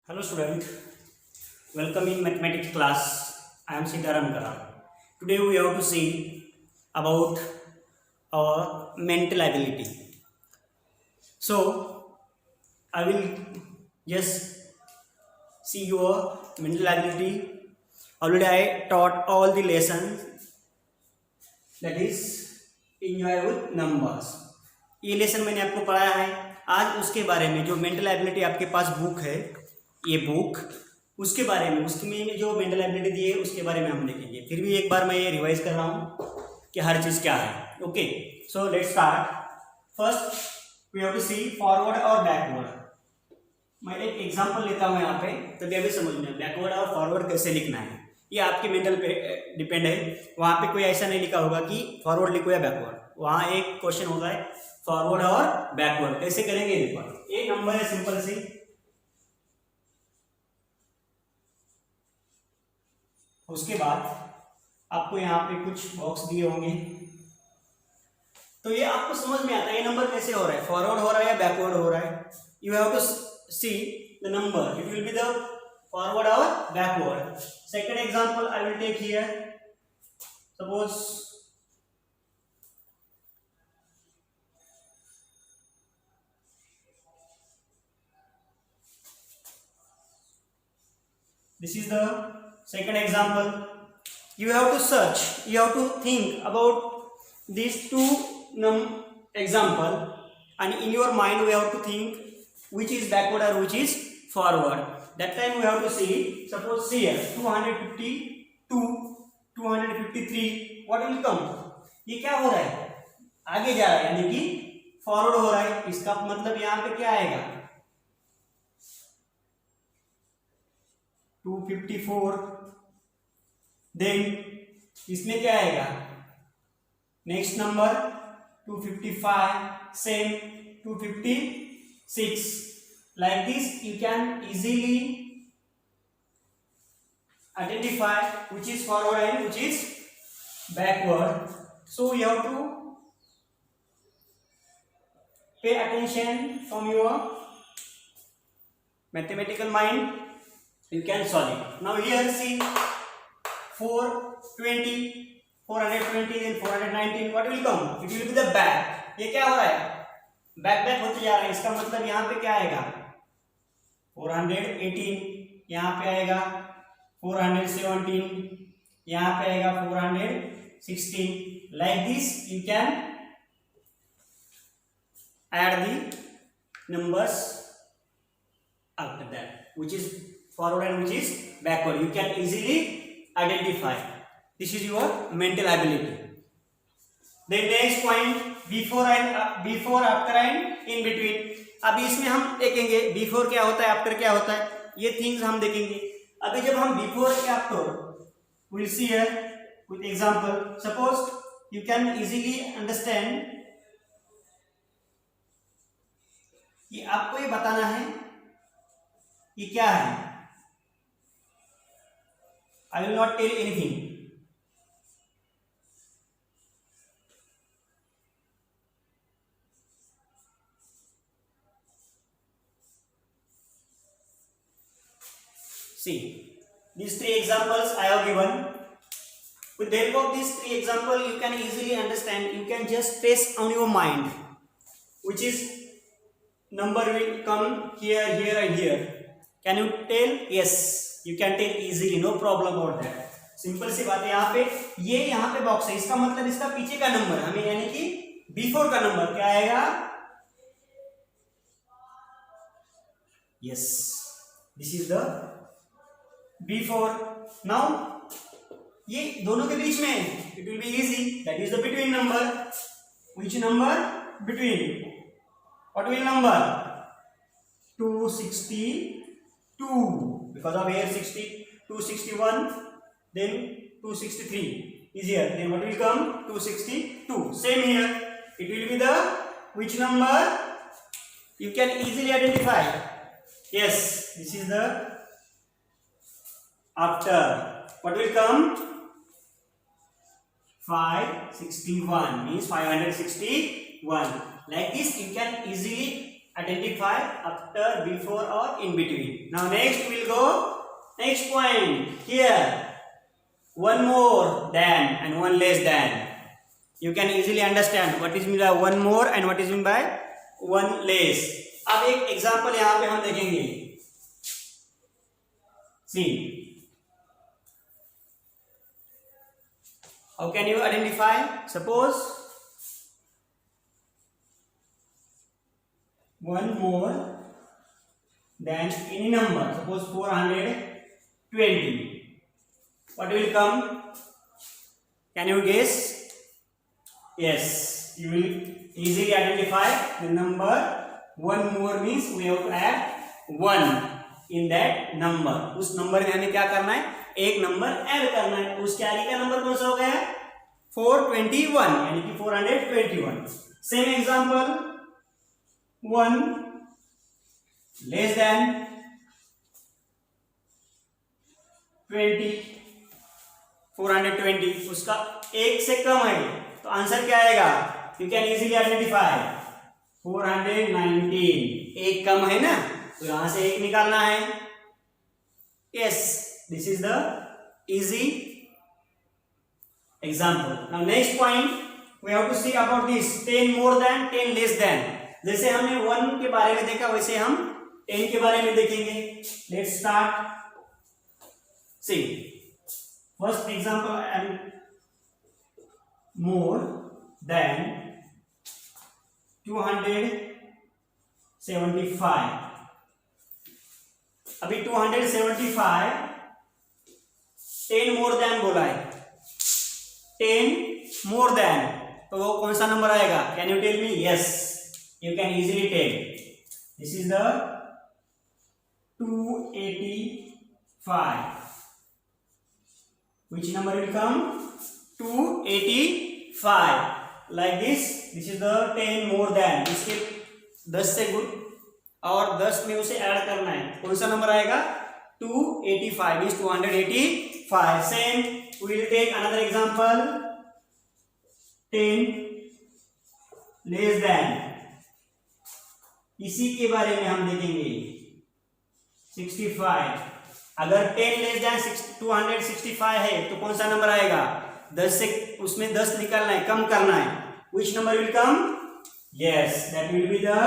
Hello student, welcome in mathematics class. I am Sitaram Karam. Today we have to see about our mental ability. So I will just see your mental ability. Already I taught all the lessons, that is enjoy with numbers. ये lesson मैंने आपको पढ़ाया है. आज उसके बारे में जो मेंटल एबिलिटी आपके पास बुक है, ये बुक उसके बारे में उसमें जो मेंटल एबिलिटी दी है उसके बारे में हम देखेंगे. फिर भी एक बार मैं ये रिवाइज कर रहा हूँ कि हर चीज़ क्या है. Okay, so let's start. First we have to see forward और बैकवर्ड. मैं एक एग्जांपल लेता हूँ यहाँ पे, तभी अभी समझ में बैकवर्ड और फॉरवर्ड कैसे लिखना है. ये आपके मेंटल पे डिपेंड है. वहाँ पे कोई ऐसा नहीं लिखा होगा कि फॉरवर्ड लिखो या बैकवर्ड. वहाँ एक क्वेश्चन होता है फॉरवर्ड और बैकवर्ड कैसे करेंगे. देखो एक नंबर है सिंपल सी, उसके बाद आपको यहाँ पे कुछ बॉक्स दिए होंगे, तो ये आपको समझ में आता है ये नंबर कैसे हो रहा है, फॉरवर्ड हो रहा है या बैकवर्ड हो रहा है. You have to see the number, it will be the forward और backward. Second example I will take here. Suppose this is the second example. You have to search, you have to think about these two example, and in your mind we have to think which is backward or which is forward. That time we have to see, suppose here 252 253, what will come. ये क्या हो रहा है, आगे जा रहा है यानी कि फॉरवर्ड हो रहा है. इसका मतलब यहाँ पे क्या आएगा 254. देन इसमें क्या आएगा next number 255, same 256. Like this you can easily identify which is forward and which is backward. So you have to pay attention from your mathematical mind. You can solve it. Now here see 420, 420 and 419. What will come? It will be the back. ये क्या हो रहा है, back back होते जा रहा है. इसका मतलब यहाँ पे क्या आएगा 418, यहाँ पे आएगा 417, यहाँ पे आएगा 416. Like this you can add the numbers after that, which is forward and which is backward. You can easily identify. This is your mental ability. Then next point, before after and in between. अभी इसमें हम देखेंगे before क्या होता है, after क्या होता है, ये थिंग्स हम देखेंगे. अभी जब हम बिफोर या after, we'll see here with example. Suppose you can easily understand. ये आपको ये बताना है ये क्या है. I will not tell anything. See, these three examples I have given. With the help of these three examples, you can easily understand. You can just trace on your mind which is number will come here, here and here. Can you tell? Yes, you can tell easily, no problem about that. Simple सी बात है. यहाँ पे ये यहाँ पे box है, इसका मतलब इसका पीछे का नंबर हमें यानी कि बिफोर का नंबर क्या आएगा. Yes, this is the before. Now ये दोनों के बीच में it will be easy, that is the between number. Which number between, what will number 262, because of here 261, then 263 is here, then what will come 262. Same here, it will be the which number you can easily identify. Yes, this is the after. What will come 561, means 561. Like this you can easily identify after, before or in between. Now next we'll go next point here. One more than and one less than. You can easily understand what is mean by one more and what is mean by one less. अब एक example यहाँ पे हम देखेंगे. See, how can you identify? Suppose one more than any number. Suppose 420. What will come? Can you guess? Yes, you will easily identify the number. One more means we have to add one in that number. उस number में हमें क्या करना है? एक number add करना है. उसके आगे का नंबर कौन सा हो गया? 421 यानी कि 421. Same example, one less than 20, 420 उसका एक से कम है तो आंसर क्या आएगा? You can easily identify 419. एक कम है ना तो यहां से एक निकालना है. Yes, this is the easy example. Now next point we have to see about this 10 more than 10 less than. जैसे हमने 1 के बारे में देखा वैसे हम 10 के बारे में देखेंगे. Let's start. See first example, and more than 275. अभी 275 10 मोर देन बोला है. 10 मोर देन तो वो कौन सा नंबर आएगा? Can you tell me? Yes, you can easily tell. This is the 285. which number will come? 285. like this is the 10 more than. इसके 10 से गुड और 10 में उसे ऐड करना है. कौन सा नंबर आएगा? 285 means 285. same we will take another example, 10 less than. इसी के बारे में हम देखेंगे 65. अगर 10 लेस देन 265 है तो कौन सा नंबर आएगा? 10 से उसमें 10 निकालना है, कम करना है. which number will come? yes, that will be the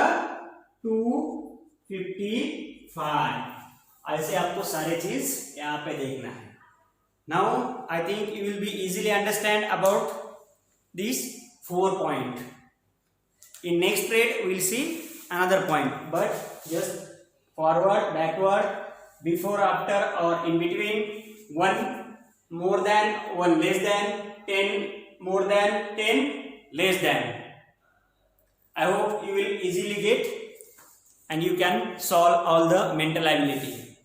255. ऐसे आपको सारे चीज यहाँ पे देखना है. now I think you will be easily understand about these 4 point. in next period we will see another point, but just forward, backward, before, after or in between, 1 more than, 1 less than, 10 more than, 10 less than. I hope you will easily get and you can solve all the mental ability.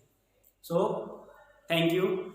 So thank you.